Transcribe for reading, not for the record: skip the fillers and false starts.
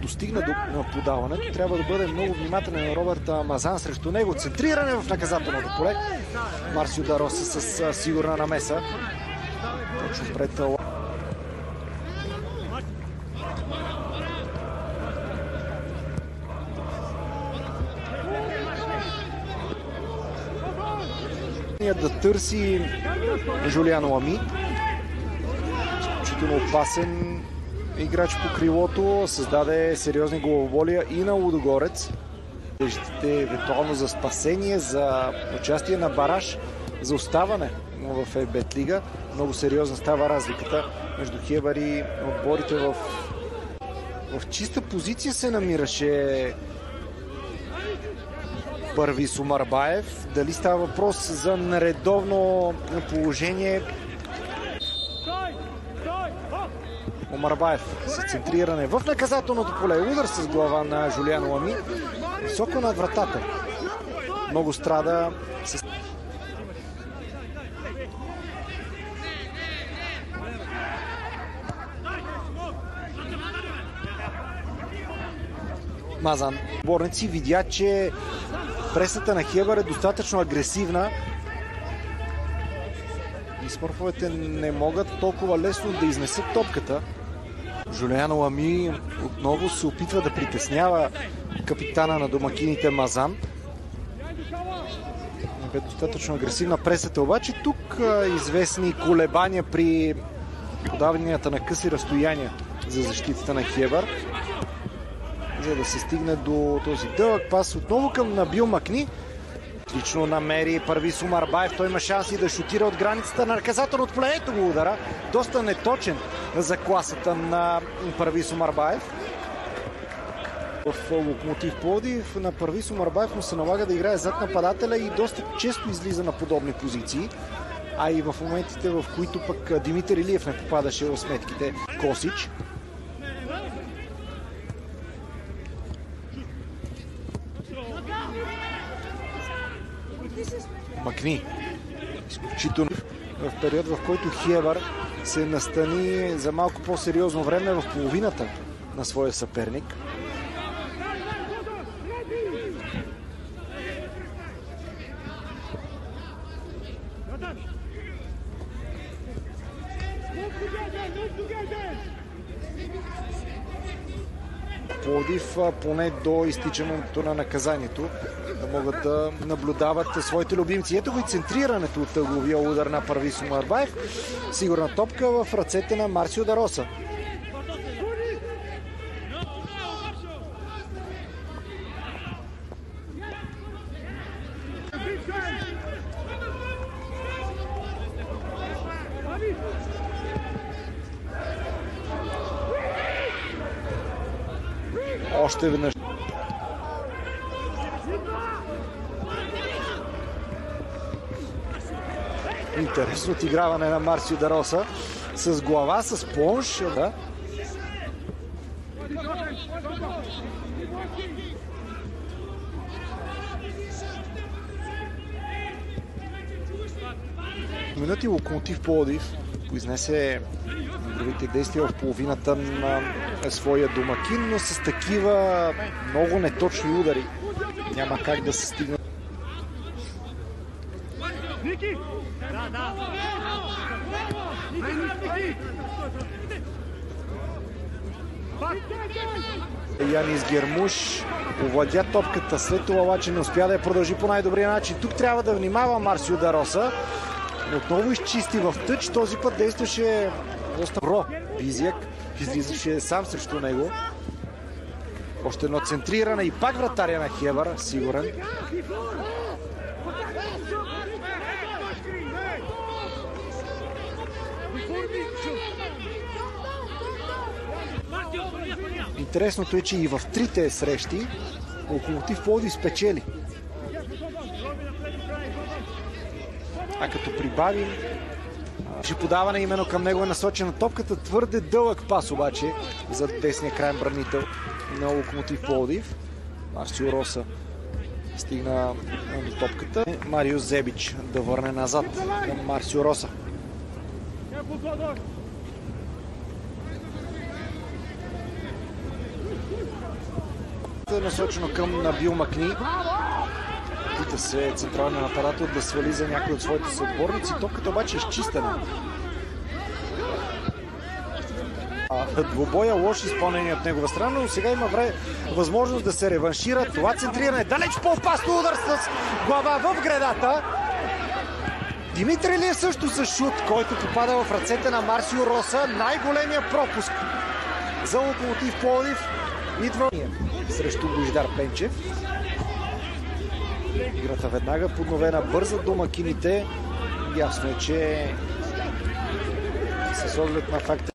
достигне до подаването. Трябва да бъде много внимателен на Робърт Мазан срещу него. Центриране в наказателното поле. Марсио да Роса с сигурна намеса. Точно пред да търси Жулиан Лами. Изключително опасен играч по крилото. Създаде сериозни главоболия и на Лудогорец. Виждате евентуално за спасение, за участие на бараж, за оставане в ФБ лига. Много сериозна става разликата между Хебър и отборите. В чиста позиция се намираше Парвис Омарбаев. Дали става въпрос за нередовно положение? Омарбаев с центриране в наказателното поле. Удар с глава на Жулиан Лами. Високо над вратата. Много страда. Мазан. Борници видя, че пресата на Хебър е достатъчно агресивна и смърфовете не могат толкова лесно да изнесат топката. Жулиан Лами отново се опитва да притеснява капитана на домакините Мазан. Бе достатъчно агресивна пресата, обаче тук известни колебания при подаванията на къси разстояния за защитата на Хебър, за да се стигне до този дълъг пас отново към Набил Макни. Отлично намери Парвис Омарбаев. Той има шанси да шутира от границата на наказателното поле. Ето го удара. Доста неточен за класата на Парвис Омарбаев. В Локомотив Пловдив на Парвис Омарбаев му се налага да играе зад нападателя и доста често излиза на подобни позиции. А и в моментите, в които пък Димитър Илиев не попадаше в сметките Косич. Макни. Изключително в период, в който Хебър се настани за малко по-сериозно време в половината на своя съперник. Пловдив поне до изтичането на наказанието да могат да наблюдават своите любимци. Ето го и центрирането от ъгловия удар на Парвис Омарбаев. Сигурна топка в ръцете на Марсио да Роса. Още веднъж. Интересно отиграване на Марсио да Роса с глава, с плонж. Да. Минути Локомотив Пловдив поизнесе другите действия в половината на своя домакин, но с такива много неточни удари няма как да се стигне. Янис Гермуш овладя топката, след това обаче не успя да я продължи по най-добрия начин. Тук трябва да внимава Марсио да Роса. Отново изчисти в тъч. Този път действаше доста добро. Визияк излизаше сам срещу него. Още едно центриране и пак вратаря на Хебър, сигурен. Интересното е, че и в трите срещи Локомотив Пловдив спечели. А като прибавим, ще подаване именно към него е насочена топката. Твърде дълъг пас обаче за десния крайен бранител на Локомотив Пловдив. Марсио Роса стигна до топката. Марио Зебич да върне назад към Марсио Роса. насочено към Набил Макни. Пита се централния нападател да свали за някой от своите съотборници. Топката обаче е изчистена. Двубоя, лоши изпълнения от негова страна, но сега има възможност да се реваншира. Това центриране е далеч по-опасно, удар с глава в гредата. Димитър Илиев също с шут, който попада в ръцете на Марсио Роса. Най-големия пропуск за Локомотив Пловдив. Идва срещу Божидар Пенчев. Играта веднага подновена, бърза домакините. Ясно е, че с оглед на факта